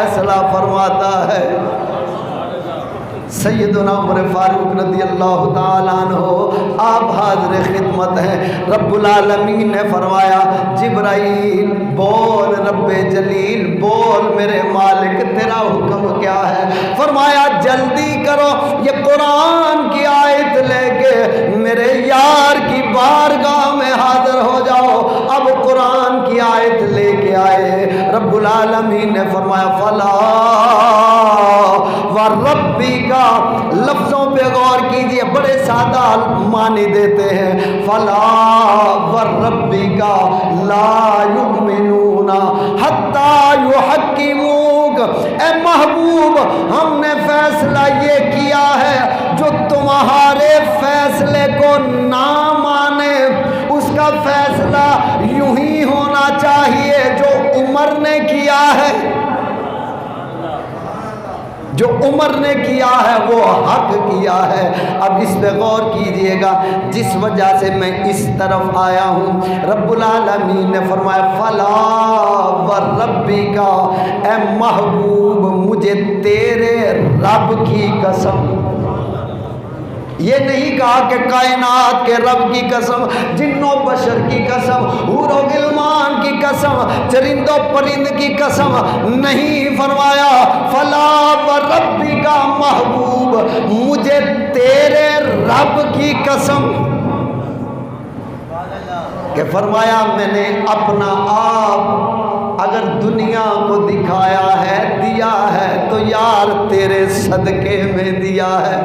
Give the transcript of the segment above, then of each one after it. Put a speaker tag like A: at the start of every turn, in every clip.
A: فیصلہ فرماتا ہے۔ سیدنا عمر فاروق رضی اللہ تعالیٰ عنہ آپ حاضر خدمت ہیں۔ رب العالمین نے فرمایا جبرائیل بول رب جلیل بول میرے مالک تیرا حکم کیا ہے؟ فرمایا جلدی کرو یہ قرآن کی آیت لے کے میرے یار کی بارگاہ میں حاضر ہو جاؤ۔ اب قرآن کی آیت لے کے آئے۔ رب العالمین نے فرمایا فلا وربی کا، لفظوں پہ غور کیجئے، بڑے سادہ معنی دیتے ہیں۔ فلا وربی کا لا یؤمنون حتی یحکموک، اے محبوب ہم نے فیصلہ یہ کیا ہے جو تمہارے فیصلے کو نہ مانے اس کا فیصلہ یوں ہی ہونا چاہیے جو عمر نے کیا ہے۔ جو عمر نے کیا ہے وہ حق کیا ہے۔ اب اس پہ غور کیجئے گا، جس وجہ سے میں اس طرف آیا ہوں، رب العالمین نے فرمایا فلا وربک، اے محبوب مجھے تیرے رب کی قسم۔ یہ نہیں کہا کہ کائنات کے رب کی قسم، جن و بشر کی قسم، حور و غلمان کی قسم، چرند و پرند کی قسم نہیں، فرمایا فلا وربک محبوب مجھے تیرے رب کی قسم، کہ فرمایا میں نے اپنا آپ اگر دنیا کو دکھایا ہے دیا ہے تو یار تیرے صدقے میں دیا ہے،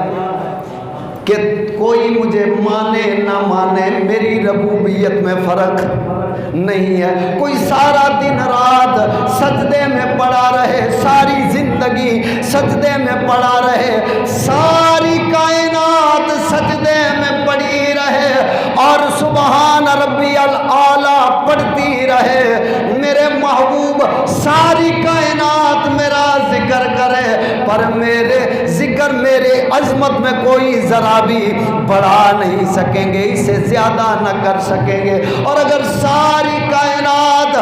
A: کہ کوئی مجھے مانے نہ مانے میری ربوبیت میں فرق نہیں ہے۔ کوئی سارا دن رات سجدے میں پڑا رہے، ساری زندگی سجدے میں پڑا رہے، ساری کائنات سجدے میں پڑی رہے اور سبحان ربی الاعلیٰ پڑھتی رہے، میرے محبوب ساری کائنات میرا ذکر کرے پر میرے ذکر میرے عظمت میں کوئی ذرا بھی بڑھا نہیں سکیں گے، اسے زیادہ نہ کر سکیں گے، اور اگر ساری کائنات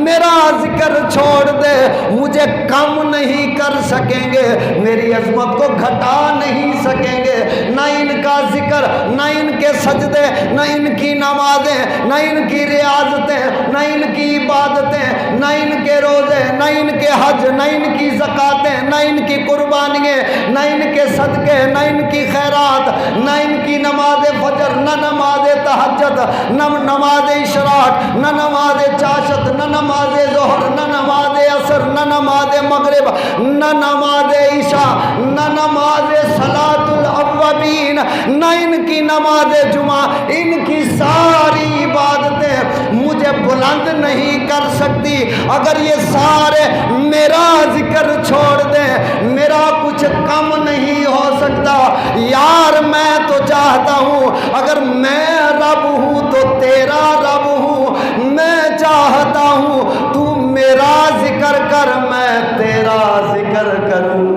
A: میرا ذکر چھوڑ دے مجھے کم نہیں کر سکیں گے، میری عظمت کو گھٹا نہیں سکیں گے۔ نہ ان کا ذکر، نہ ان کے سجدے، نہ ان کی نمازیں، نہ ان کی ریاضتیں، نہ ان کی عبادتیں، نہ ان کے روزے، نہ ان کے حج، نہ ان کی زکاتیں، نہ ان کی قربانیاں، نہ ان کے صدقے، نہ ان کی خیرات، نہ ان کی نماز فجر، نہ نماز تہجد، نہ نماز اشراق، نہ نماز چاشت، نہ نماز ظہر، نہ نماز عصر، نہ نماز مغرب، نہ نماز عشاء، نہ نماز صلاۃ الاوابین، نہ ان کی نماز جمعہ، ان کی ساری عبادتیں مجھے بلند نہیں کر سکتی۔ اگر یہ سارے میرا ذکر چھوڑ دیں میرا کچھ کم نہیں ہو سکتا۔ یار میں تو چاہتا ہوں اگر میں رب ہوں تو تیرا رب ہوں، میں چاہتا ہوں تو میرا ذکر کر میں تیرا ذکر کروں۔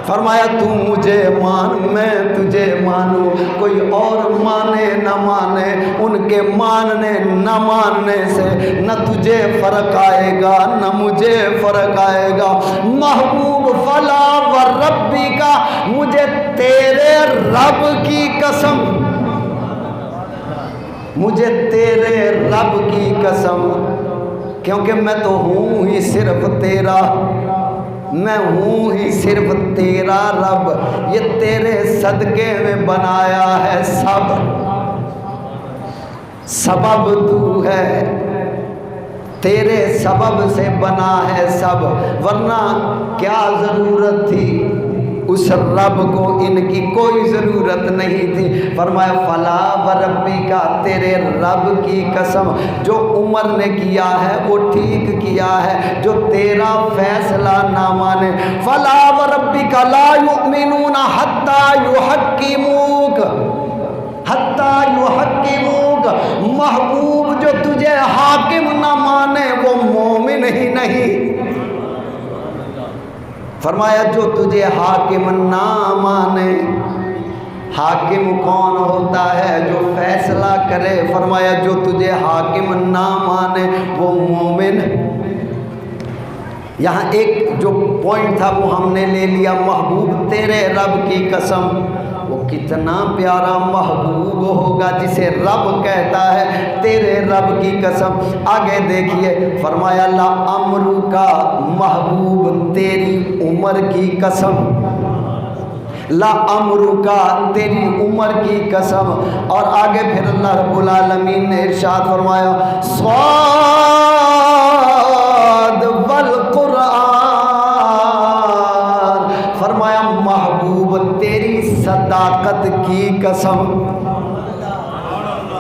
A: فرمایا تو مجھے مان میں تجھے مانوں، کوئی اور مانے نہ مانے، ان کے ماننے نہ ماننے سے نہ تجھے فرق آئے گا نہ مجھے فرق آئے گا۔ محبوب فلا وربی کا مجھے تیرے رب کی قسم، مجھے تیرے رب کی قسم، کیونکہ میں تو ہوں ہی صرف تیرا، میں ہوں ہی صرف تیرا رب، یہ تیرے صدقے میں بنایا ہے سب، سبب تو ہے، تیرے سبب سے بنا ہے سب، ورنہ کیا ضرورت تھی اس رب کو، ان کی کوئی ضرورت نہیں تھی۔ فرمایا فلا وربی کا تیرے رب کی قسم، جو عمر نے کیا ہے وہ ٹھیک کیا ہے، جو تیرا فیصلہ نہ مانے۔ فلا وربی کا لا یؤمنون حتی یحکموک، حتی یحکموک، محبوب جو تجھے حاکم نہ مانے وہ مومن ہی نہیں۔ فرمایا جو تجھے حاکم نہ مانے، حاکم کون ہوتا ہے جو فیصلہ کرے، فرمایا جو تجھے حاکم نہ مانے وہ مومن یہاں ایک جو پوائنٹ تھا وہ ہم نے لے لیا، محبوب تیرے رب کی قسم۔ وہ کتنا پیارا محبوب ہوگا جسے رب کہتا ہے تیرے رب کی قسم۔ آگے دیکھیے، فرمایا لا امرو کا، محبوب تیری عمر کی قسم، لا امرو کا تیری عمر کی قسم۔ اور آگے پھر اللہ رب العالمین نے ارشاد فرمایا صاد والقرآن، فرمایا محبوب تیری صداقت کی قسم،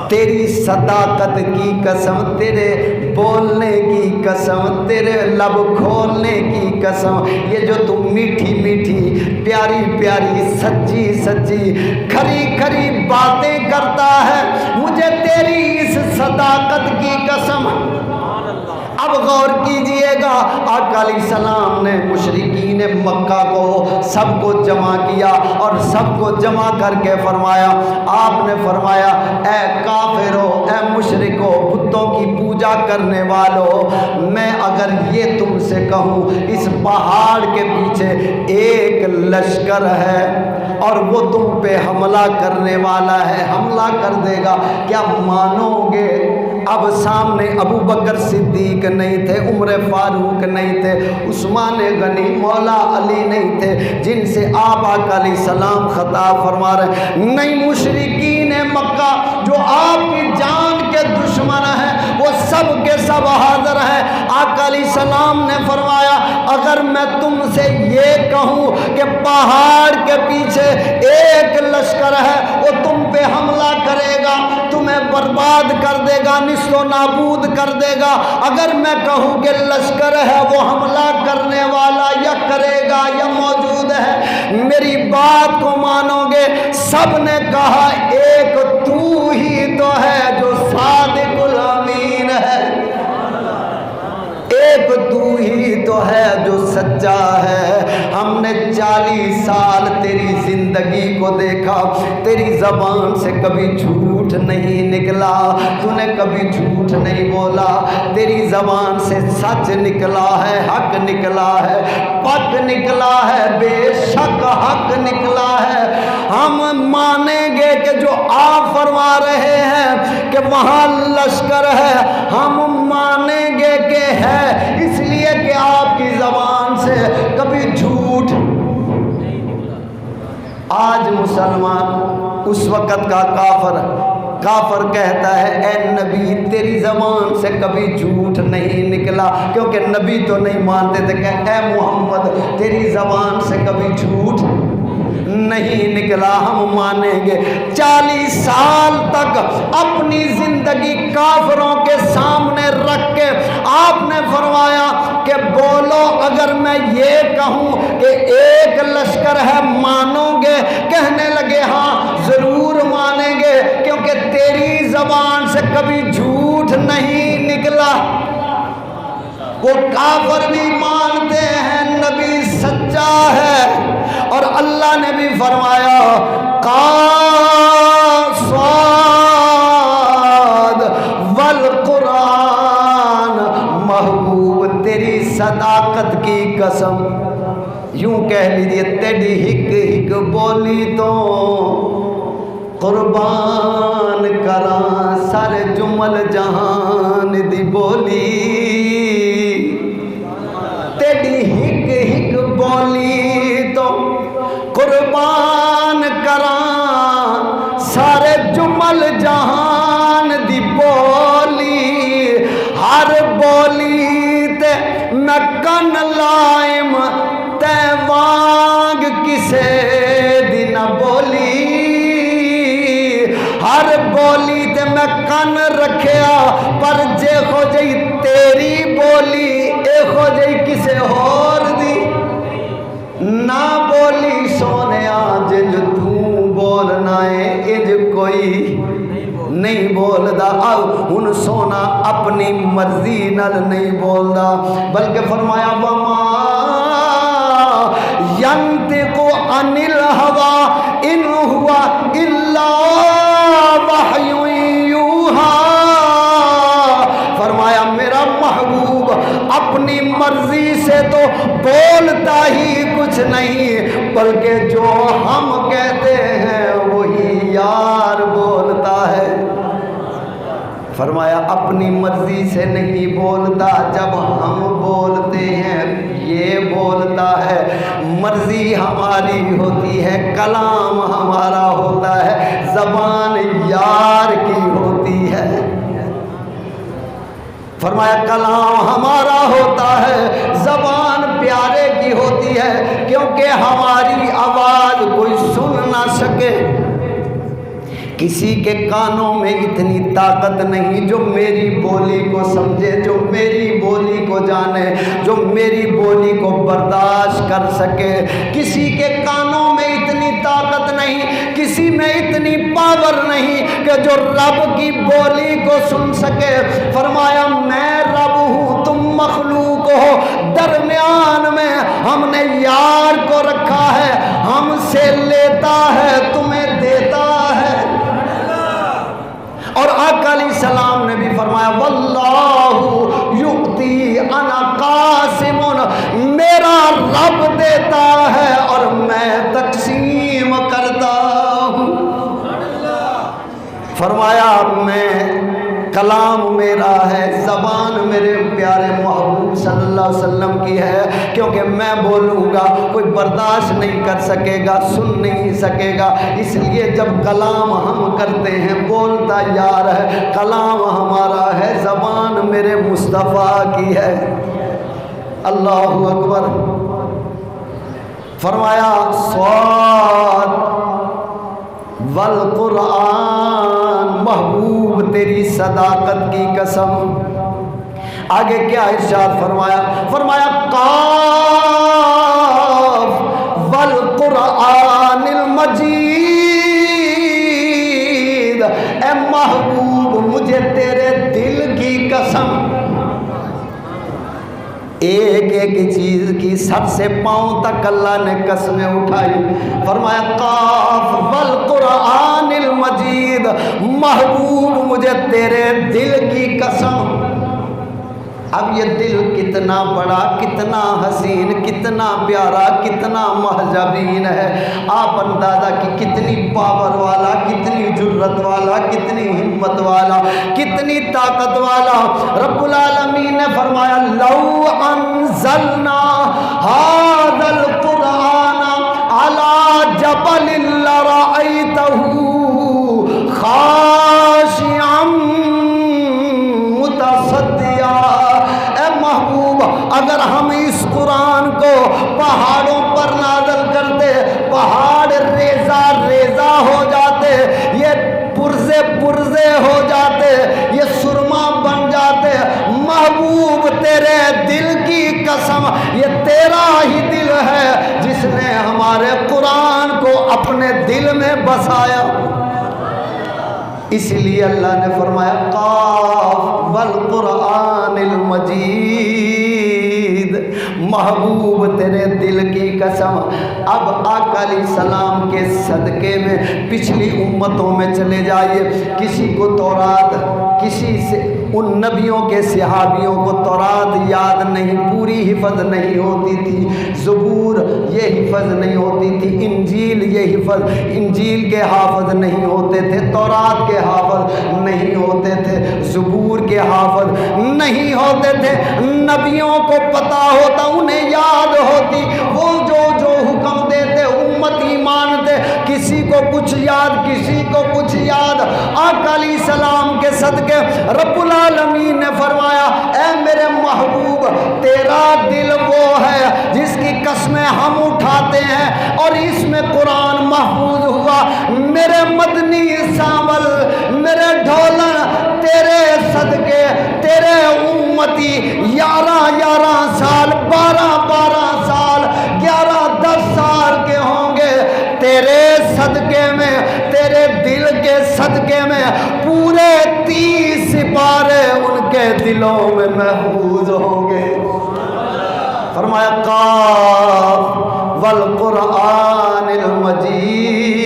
A: تیری صداقت کی قسم، تیرے بولنے کی قسم، تیرے لب کھولنے کی قسم، یہ جو تم میٹھی میٹھی پیاری پیاری سچی سچی کھری کھری باتیں کرتا ہے، مجھے تیری اس صداقت کی قسم۔ اب غور کیجئے گا، آقا علیہ السلام نے مشرکین مکہ کو سب کو جمع کیا اور سب کو جمع کر کے فرمایا، آپ نے فرمایا اے کافرو، اے مشرکو، بتوں کی پوجا کرنے والو، میں اگر یہ تم سے کہوں اس پہاڑ کے پیچھے ایک لشکر ہے اور وہ تم پہ حملہ کرنے والا ہے، حملہ کر دے گا، کیا مانو گے؟ اب سامنے ابو بکر صدیق نہیں تھے، عمر فاروق نہیں تھے، عثمان غنی، مولا علی نہیں تھے جن سے آپ آقا علیہ السلام خطاب فرما رہے ہیں، نہیں، مشرکین مکہ جو آپ کی جان کے دشمن ہیں وہ سب کے سب حاضر ہیں۔ آقا علیہ السلام نے فرمایا اگر میں تم سے یہ کہوں کہ پہاڑ کے پیچھے ایک لشکر ہے، وہ تم پہ حملہ کرے گا، تمہیں برباد کر دے گا، نیست و نابود کر دے گا، اگر میں کہوں کہ لشکر ہے وہ حملہ کرنے والا یا کرے گا یا موجود ہے، میری بات کو مانو گے؟ سب نے کہا ایک تو ہی تو ہے جو صادق الامین ہے، ایک تو ہی تو ہے جو سچا ہے۔ ہم نے 40 سال تیری زندگی کو دیکھا، تیری زبان سے کبھی جھوٹ نہیں نکلا، تو نے کبھی جھوٹ نہیں بولا، تیری زبان سے سچ نکلا ہے، حق نکلا ہے، پک نکلا ہے، بے شک حق نکلا ہے۔ ہم مانیں گے کہ جو آپ فرما رہے ہیں کہ وہاں لشکر ہے، ہم مانیں گے کہ ہے، اس لیے کہ آپ کی زبان سے کبھی جھوٹ۔ آج مسلمان اس وقت کا کافر کہتا ہے اے نبی تیری زبان سے کبھی جھوٹ نہیں نکلا، کیونکہ نبی تو نہیں مانتے تھے کہ اے محمد تیری زبان سے کبھی جھوٹ نہیں نکلا، ہم مانیں گے۔ 40 سال تک اپنی زندگی کافروں کے سامنے رکھ کے آپ نے فرمایا کہ بولو اگر میں یہ کہوں کہ ایک لشکر ہے مانو گے؟ کہنے لگے ہاں ضرور مانیں گے، کیونکہ تیری زبان سے کبھی جھوٹ نہیں نکلا۔ وہ کافر بھی مانتے ہیں نبی سچا ہے، اور اللہ نے بھی فرمایا صاد والقرآن، محبوب تیری صداقت کی قسم۔ یوں کہہ لیجئے تیری ہک ہک بولی تو قربان کراں سارے جمل جہان دی بولی، تیری ہک ہک بولی تو قربان کراں سارے جمل جہان دی بولی، ہر بولی تے میں کن لائم تے وانگ کسے دی نہ بولی، ہر بولی تے میں کن رکھیا، پر جے ہو جئی تیری بولی اے ہو جئی کسے اور دی نہ بولی۔ سونیا جنج تو بولنا ہے انج کوئی نہیں بولدا، آؤ ہن سونا اپنی مرضی نال نہیں بولدا، بلکہ فرمایا وما ینطق عن الہوی ان ہوا الا وحی یوحی، فرمایا میرا محبوب اپنی مرضی سے تو بولتا ہی کچھ نہیں، بلکہ جو ہم کہتے ہیں وہی یار بولتا ہے۔ فرمایا اپنی مرضی سے نہیں بولتا، جب ہم بولتے ہیں یہ بولتا ہے۔ مرضی ہماری ہوتی ہے، کلام ہمارا ہوتا ہے، زبان یار کی ہوتی ہے۔ فرمایا کلام ہمارا ہوتا ہے، زبان پیارے کی ہوتی ہے، کیونکہ ہماری آواز کوئی سن نہ سکے۔ کسی کے کانوں میں اتنی طاقت نہیں جو میری بولی کو سمجھے، جو میری بولی کو جانے، جو میری بولی کو برداشت کر سکے۔ کسی کے کانوں میں اتنی طاقت نہیں، کسی میں اتنی پاور نہیں کہ جو رب کی بولی کو سن سکے۔ فرمایا میں رب ہوں، تم مخلوق ہو، درمیان میں ہم نے یار کو رکھا ہے، ہم سے لیتا ہے، تمہیں دیتا ہے۔ اور آقا علیہ السلام نے بھی فرمایا واللہ یؤتی انا قاسم، میرا رب دیتا ہے اور میں تقسیم کرتا ہوں۔ فرمایا میں کلام میرا ہے، زبان میرے پیارے محبوب صلی اللہ علیہ وسلم کی ہے، کیونکہ میں بولوں گا کوئی برداشت نہیں کر سکے گا، سن نہیں سکے گا۔ اس لیے جب کلام ہم کرتے ہیں بولتا یار ہے، کلام ہمارا ہے، زبان میرے مصطفیٰ کی ہے۔ اللہ اکبر۔ فرمایا صاد والقرآن، محبوب تیری صداقت کی قسم۔ آگے کیا ارشاد فرمایا؟ فرمایا قاف والقرآن المجید، اے محبوب مجھے تیرے دل کی قسم، ایک ایک چیز کی سر سے پاؤں تک اللہ نے قسمیں اٹھائی۔ فرمایا قاف والقرآن المجید، محبوب مجھے تیرے دل کی قسم۔ اب یہ دل کتنا بڑا، کتنا حسین، کتنا پیارا، کتنا محجبین ہے، آپ اندازہ کی کتنی پاور والا، کتنی جرت والا، کتنی ہمت والا، کتنی طاقت والا۔ رب العالمین نے فرمایا لو انزلنا هذا القرآن على جبل لرأيته خاشعا متصدعا، اگر ہم اس قرآن کو پہاڑوں پر نازل کرتے، پہاڑ ریزہ ریزہ ہو جاتے، یہ پرزے پرزے ہو جاتے، یہ سرما بن جاتے۔ محبوب تیرے دل کی قسم، یہ تیرا ہی دل ہے جس نے ہمارے قرآن کو اپنے دل میں بسایا۔ اس لیے اللہ نے فرمایا قاف والقرآن المجید، محبوب تیرے دل کی قسم۔ اب آقا علیہ السلام کے صدقے میں پچھلی امتوں میں چلے جائیے، کسی کو تورات، کسی سے ان نبیوں کے صحابیوں کو تورات یاد نہیں، پوری حفظ نہیں ہوتی تھی، زبور یہ حفظ نہیں ہوتی تھی، انجیل یہ حفظ، انجیل کے حافظ نہیں ہوتے تھے، تورات کے حافظ نہیں ہوتے تھے، زبور کے حافظ نہیں ہوتے تھے۔ نبیوں کو پتہ ہوتا، انہیں یاد ہوتی، وہ جو جو حکم دیتے امتی مانتے، کسی کو کچھ یاد، کسی کو کچھ یاد۔ آقا علیہ السلام کے صدقے رب العالمین نے فرمایا اے میرے محبوب تیرا دل وہ ہے جس کی قسمیں ہم اٹھاتے ہیں اور اس میں قرآن محفوظ ہوا۔ میرے مدنی ساول، میرے ڈھولن، تیرے صدقے تیرے امتی 11 سال، 12 سال، 10 سال کے ہوں گے، تیرے صدقے میں، تیرے دل کے صدقے میں پورے 30 سپارے ان کے دلوں میں محفوظ ہوں گے۔ فرمایا قاف والقرآن المجید،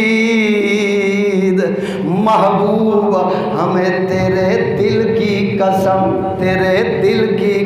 A: محبوب ہمیں تیرے دل کی قسم، تیرے دل کی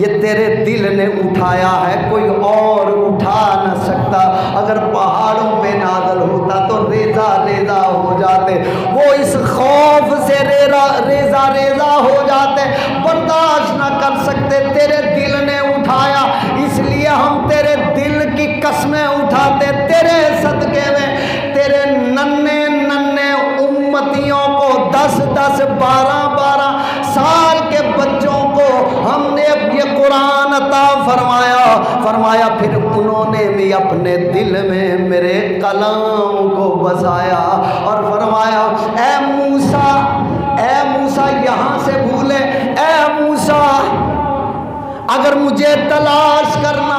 A: یہ تیرے دل نے اٹھایا ہے، کوئی اور اٹھا نہ سکتا۔ اگر پہاڑوں پہ نازل ہوتا تو ریزہ ریزہ ہو جاتے، وہ اس خوف سے ریزہ ریزہ ہو جاتے، برداشت نہ کر سکتے۔ تیرے دل نے اٹھایا، اس لیے ہم تیرے دل کی قسمیں اٹھاتے، تیرے صدقے میں تیرے ننھے ننھے امتیوں کو 10 12 سال کے بچوں کو ہم نے یہ قرآن عطا فرمایا، پھر انہوں نے بھی اپنے دل میں میرے کلام کو بسایا اور فرمایا اے موسیٰ یہاں سے بھولے، اے موسیٰ اگر مجھے تلاش کرنا